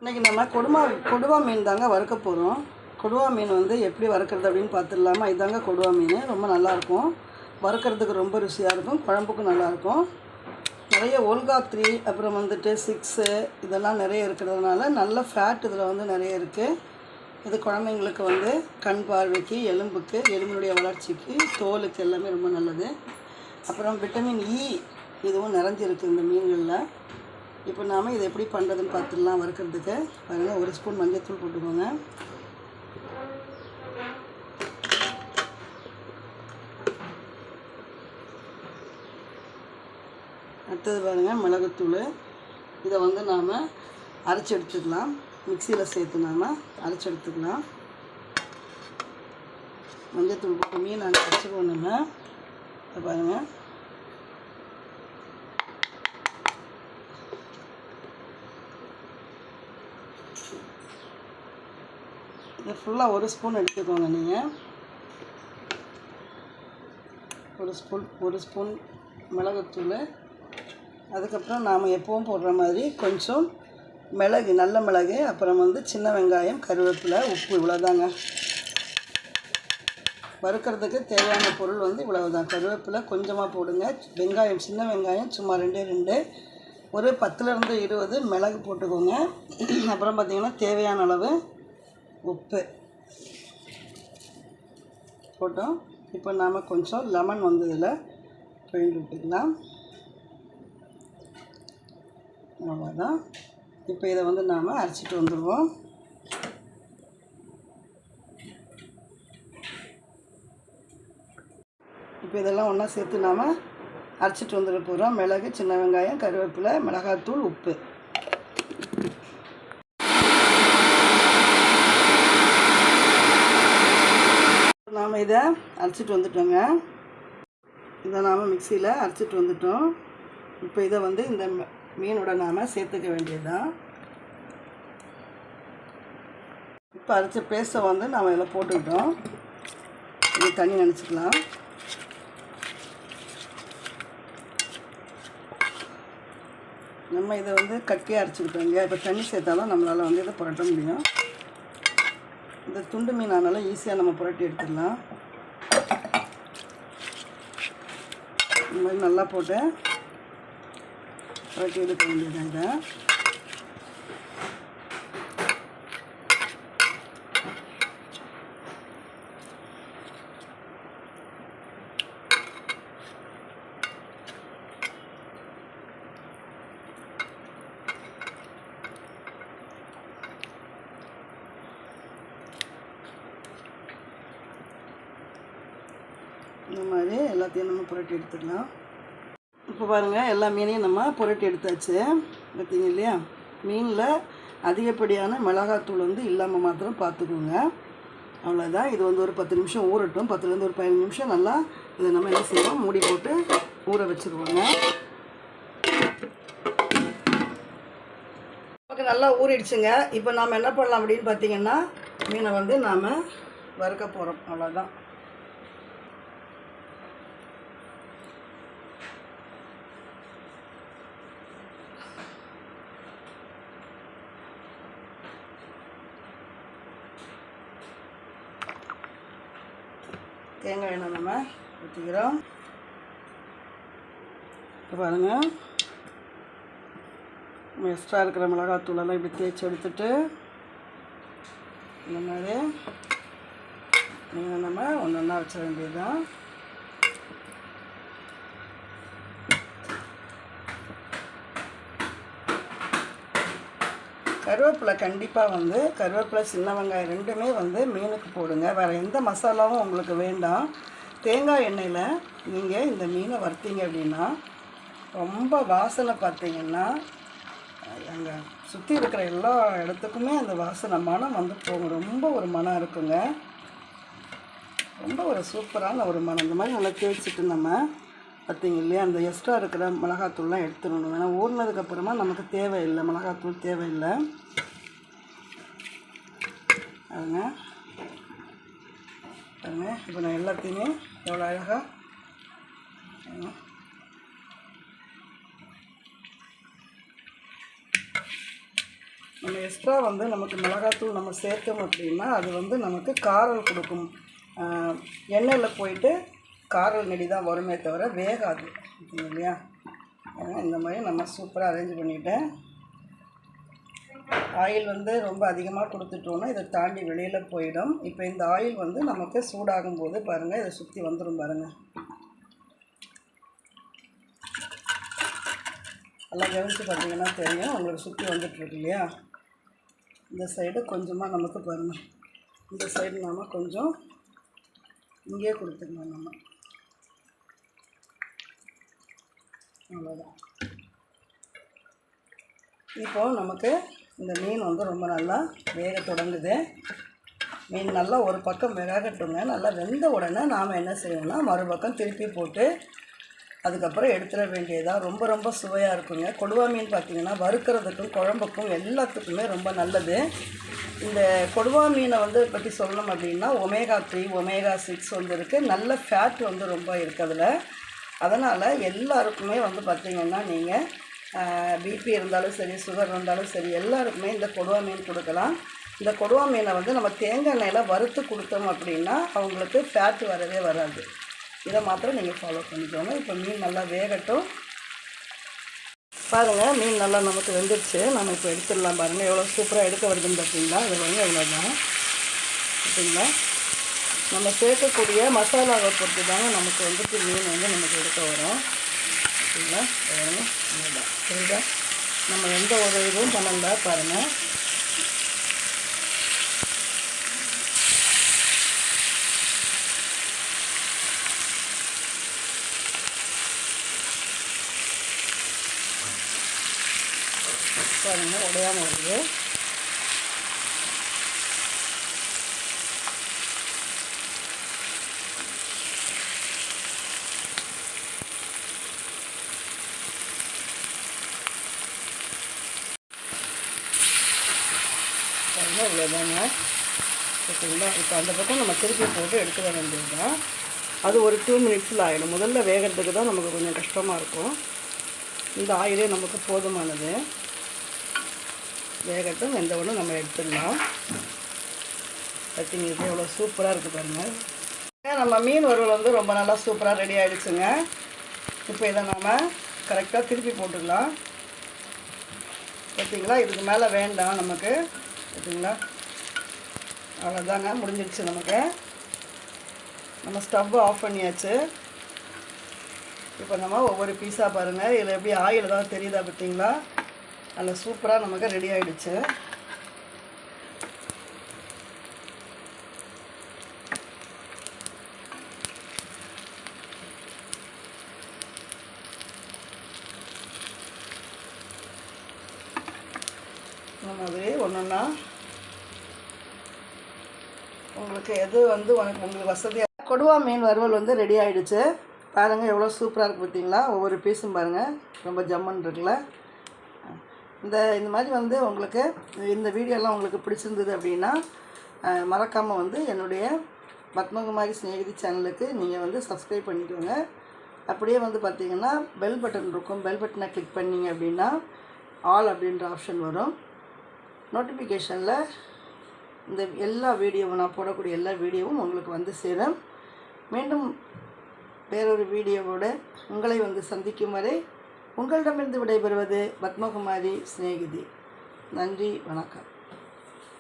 இன்றைக்கி நம்ம கொடுவா மீன் தாங்க வறுக்க போகிறோம். கொடுவா மீன் வந்து எப்படி வறுக்கிறது அப்படின்னு பார்த்துடலாமா? இதாங்க கொடுவா மீன். ரொம்ப நல்லாயிருக்கும், வறுக்கிறதுக்கு ரொம்ப ருசியாக இருக்கும், குழம்புக்கும் நல்லாயிருக்கும். நிறைய ஒல்கா 3 அப்புறம் வந்துட்டு 6 இதெல்லாம் நிறைய இருக்கிறதுனால நல்ல ஃபேட் இதில் வந்து நிறைய இருக்குது. இது குழந்தைங்களுக்கு வந்து கண் பார்வைக்கு, எலும்புக்கு, எலும்பினுடைய வளர்ச்சிக்கு, தோலுக்கு எல்லாமே ரொம்ப நல்லது. அப்புறம் விட்டமின் இ இதுவும் நிறைஞ்சிருக்கு இந்த மீன்களில். இப்போ நாம் இதை எப்படி பண்ணுறதுன்னு பார்த்துடலாம். வறுக்கிறதுக்கு பாருங்கள், 1 ஸ்பூன் மஞ்சள்தூள் போட்டுக்கோங்க. அடுத்தது பாருங்கள் மிளகுத்தூள். இதை வந்து நாம் அரைச்சி எடுத்துக்கலாம், மிக்சியில் சேர்த்து நாம் அரைச்சி எடுத்துக்கலாம். மஞ்சள்தூள் போட்டு மீன் அரைச்சிக்குவோம் நம்ம. இதை பாருங்கள், இது ஃபுல்லாக 1 ஸ்பூன் எடுத்துக்கோங்க. நீங்கள் 1 ஸ்பூன் மிளகுத்தூள், அதுக்கப்புறம் நாம் எப்பவும் போடுற மாதிரி கொஞ்சம் மிளகு, நல்ல மிளகு, அப்புறம் வந்து சின்ன வெங்காயம், கருவேப்பிலை, உப்பு, இவ்வளோதாங்க. வறுக்கிறதுக்கு தேவையான பொருள் வந்து இவ்வளவு தான். கருவேப்பிலை கொஞ்சமாக போடுங்க, வெங்காயம், சின்ன வெங்காயம் சும்மா 2 ஒரு 10லேருந்து 20 மிளகு போட்டுக்கோங்க. அப்புறம் பார்த்திங்கன்னா தேவையான அளவு உப்பு போட்டோம். இப்போ நாம் கொஞ்சம் லெமன் வந்து இதில் பிழிஞ்சு விட்டுக்கலாம். அவ்வளோதான். இப்போ இதை வந்து நாம் அரைச்சிட்டு வந்துடுவோம். இப்போ இதெல்லாம் ஒன்றா சேர்த்து நாம் அரைச்சிட்டு வந்துட போகிறோம். மிளகு, சின்ன வெங்காயம், கருவேப்பிலை, மிளகாத்தூள், உப்பு. நாம் இதை அரைச்சிட்டு வந்துட்டோங்க. இதை நாம் மிக்சியில் அரைச்சிட்டு வந்துட்டோம். இப்போ இதை வந்து இந்த மீனோட நாம் சேர்த்துக்க வேண்டியதுதான். இப்போ அரைச்ச பேஸ்ட்டை வந்து நாம் இதில் போட்டுக்கிட்டோம். இது தண்ணி நினச்சிக்கலாம். நம்ம இதை வந்து கட்டியாக அரைச்சிக்கிட்டோம் இல்லையா? இப்போ தண்ணி சேர்த்தாலும் நம்மளால் வந்து இதை புரட்ட முடியும். இந்த துண்டு மீன் ஆனாலும் ஈஸியாக நம்ம புரட்டி எடுத்துடலாம். இந்த மாதிரி நல்லா போட்டு புரட்டி எடுக்க வேண்டியது. இதை இந்த மாதிரி எல்லாத்தையும் நம்ம புரட்டி எடுத்துக்கலாம். இப்போ பாருங்கள், எல்லா மீனையும் நம்ம புரட்டி எடுத்தாச்சு. பார்த்தீங்க இல்லையா? மீனில் அதிகப்படியான மிளகாத்தூள் வந்து இல்லாமல் மாத்திரம் பார்த்துக்கோங்க. அவ்வளோதான். இது வந்து ஒரு 10 நிமிஷம் ஊறட்டும். 10லேருந்து ஒரு 15 நிமிஷம் நல்லா இதை நம்ம என்ன செய்வோம், மூடி போட்டு ஊற வச்சுருவோங்க. நமக்கு நல்லா ஊறிடுச்சுங்க. இப்போ நாம் என்ன பண்ணலாம் அப்படின்னு பார்த்தீங்கன்னா, மீனை வந்து நாம் வறுக்க போகிறோம். அவ்வளோதான். தேங்காய் எண்ணெய் நம்ம ஊற்றிக்கிறோம். இப்போ பாருங்கள், எக்ஸ்ட்ரா இருக்கிற மிளகாத்தூளெல்லாம் இப்படி தேய்ச்சி எடுத்துட்டு இந்த மாதிரி நீங்கள் நம்ம ஒன்றா வச்ச வேண்டியது தான். கருவேப்பிலை கண்டிப்பாக வந்து கருவேப்பிலை, சின்ன வெங்காயம் 2மே வந்து மீனுக்கு போடுங்க. வேறு எந்த மசாலாவும் உங்களுக்கு வேண்டாம். தேங்காய் எண்ணெயில் நீங்கள் இந்த மீனை வறுத்தீங்க அப்படின்னா ரொம்ப வாசனை பார்த்தீங்கன்னா அங்கே சுற்றி இருக்கிற எல்லா இடத்துக்குமே அந்த வாசனை மனம் வந்து போகும். ரொம்ப ஒரு மனம் இருக்குங்க, ரொம்ப ஒரு சூப்பரான ஒரு மனம். இந்த மாதிரி நல்லா தேய்ச்சிட்டு நம்ம பார்த்தீங்க இல்லையா, அந்த எக்ஸ்ட்ரா இருக்கிற மிளகாத்தூள்லாம் எடுத்துடணும். ஏன்னா ஊறினதுக்கப்புறமா நமக்கு தேவையில்லை, மிளகாத்தூள் தேவையில்லை. அதுங்க பாருங்க, இப்போ நான் எல்லாத்தையுமே எவ்வளோ அழகாக நம்ம எக்ஸ்ட்ரா வந்து நமக்கு மிளகாத்தூள் நம்ம சேர்த்தோம் அப்படின்னா அது வந்து நமக்கு காரல் கொடுக்கும். எண்ணெயில் போயிட்டு காரல் நெடி தான் வருமே தவிர வேகாது இல்லையா. இந்த மாதிரி நம்ம சூப்பராக அரேஞ்ச் பண்ணிவிட்டேன். ஆயில் வந்து ரொம்ப அதிகமாக கொடுத்துட்டோன்னா இதை தாண்டி வெளியில் போயிடும். இப்போ இந்த ஆயில் வந்து நமக்கு சூடாகும் போது பாருங்கள், இதை சுற்றி வந்துடும் பாருங்கள். எல்லாம் கவனித்து பார்த்தீங்கன்னா தெரியும், உங்களுக்கு சுற்றி வந்துட்டுருக்கு இல்லையா. இந்த சைடு கொஞ்சமாக நமக்கு பாருங்கள், இந்த சைடு நம்ம கொஞ்சம் இங்கேயே கொடுத்துக்கலாம் நம்ம. அவ்வளோதான். இப்போது நமக்கு இந்த மீன் வந்து ரொம்ப நல்லா வேக தொடங்குது. மீன் நல்லா ஒரு பக்கம் வேகட்டுங்க. நல்லா வெந்த உடனே நாம் என்ன செய்யணும்னா மறுபக்கம் திருப்பி போட்டு அதுக்கப்புறம் எடுத்துட வேண்டியதாக. ரொம்ப ரொம்ப சுவையாக இருக்குங்க. கொடுவா மீன் பார்த்திங்கன்னா வறுக்கிறதுக்கும் குழம்புக்கும் எல்லாத்துக்குமே ரொம்ப நல்லது. இந்த கொடுவா மீனை வந்து பற்றி சொல்லணும் அப்படின்னா ஒமேகா 3 ஒமேகா 6 வந்து இருக்குது. நல்ல ஃபேட் வந்து ரொம்ப இருக்குது அதில். அதனால் எல்லாருக்குமே வந்து பார்த்திங்கன்னா நீங்கள் பிபி இருந்தாலும் சரி, சுகர் இருந்தாலும் சரி, எல்லாருக்குமே இந்த கொடுவா மீன் கொடுக்கலாம். இந்த கொடுவா மீனை வந்து நம்ம தேங்காய் எண்ணெயில் வறுத்து கொடுத்தோம் அப்படின்னா அவங்களுக்கு ஃபேட் வரவே வராது. இதை மாத்திரம் நீங்கள் ஃபாலோ பண்ணிக்கோங்க. இப்போ மீன் நல்லா வேகட்டும். பாருங்கள், மீன் நல்லா நமக்கு வெந்துடுச்சு. நம்ம இப்போ எடுத்துடலாம். பாருங்கள் எவ்வளோ சூப்பராக எடுக்க வருதுன்னு பார்த்தீங்களா. இது வந்து எவ்வளோதான் பார்த்தீங்களா. நம்ம சேர்க்கக்கூடிய மசாலாவை பொறுத்து தாங்க நமக்கு வந்துட்டு மீன் வந்து நமக்கு எடுக்க வரும். சரிங்களா. பாருங்கள் அவ்வளோதான். சரிங்களா. நம்ம எந்த ஒரு இதுவும் பண்ணல பாருங்கள். பாருங்கள் உடையாமல் வருது. பாருங்கள் இவ்வளோதாங்க. ஓகேங்களா. இப்போ அந்த பக்கம் நம்ம திருப்பி போட்டு எடுத்துக்க வேண்டியது தான். அது ஒரு 2 மினிட்ஸில் ஆகிடும். முதல்ல வேகிறதுக்கு தான் நமக்கு கொஞ்சம் கஷ்டமாக இருக்கும். இந்த ஆயிலே நமக்கு போதுமானது. வேகட்டும். வெந்த உடனே நம்ம எடுத்துடலாம். பார்த்தீங்கன்னா எவ்வளோ சூப்பராக இருக்குது பாருங்கள். நம்ம மீன் வறுவல் வந்து ரொம்ப நல்லா சூப்பராக ரெடி ஆகிடுச்சுங்க. இப்போ இதை நாம் கரெக்டாக திருப்பி போட்டுக்கலாம். பார்த்தீங்களா. இதுக்கு மேலே வேண்டாம் நமக்கு. பார்த்தீங்களா. அவ்வளோதாங்க, முடிஞ்சிடுச்சு நமக்கு. நம்ம ஸ்டவ்வை ஆஃப் பண்ணியாச்சு. இப்போ நம்ம ஒவ்வொரு பீஸாக பாருங்கள். இதில் எப்படி ஆயில் தான் தெரியுதா பார்த்தீங்களா. நல்லா சூப்பராக நமக்கு ரெடி ஆகிடுச்சு. நம்ம அதே ஒன்றுன்னா உங்களுக்கு எது வந்து உங்களுக்கு வசதியாக. கொடுவா மீன் வறுவல் வந்து ரெடி ஆகிடுச்சு. பாருங்கள் எவ்வளோ சூப்பராக இருக்குது பார்த்தீங்களா. ஒவ்வொரு பீஸும் பாருங்கள் ரொம்ப ஜம்மன் இருக்குல்ல. இந்த மாதிரி வந்து உங்களுக்கு இந்த வீடியோலாம் உங்களுக்கு பிடிச்சிருந்தது அப்படின்னா மறக்காமல் வந்து என்னுடைய பத்மகுமாரி ஸ்நேகிதி சேனலுக்கு நீங்கள் வந்து சப்ஸ்கிரைப் பண்ணிக்கோங்க. அப்படியே வந்து பார்த்திங்கன்னா பெல் பட்டன் இருக்கும். பெல் பட்டனை கிளிக் பண்ணிங்க அப்படின்னா ஆல் அப்படின்ற ஆப்ஷன் வரும். நோட்டிஃபிகேஷனில் இந்த எல்லா வீடியோவும் நான் போடக்கூடிய எல்லா வீடியோவும் உங்களுக்கு வந்து சேரும். மீண்டும் வேறொரு வீடியோவோடு உங்களை வந்து சந்திக்கும் வரை உங்களிடமிருந்து விடைபெறுவது பத்மகுமாரி ஸ்நேகிதி. நன்றி, வணக்கம்.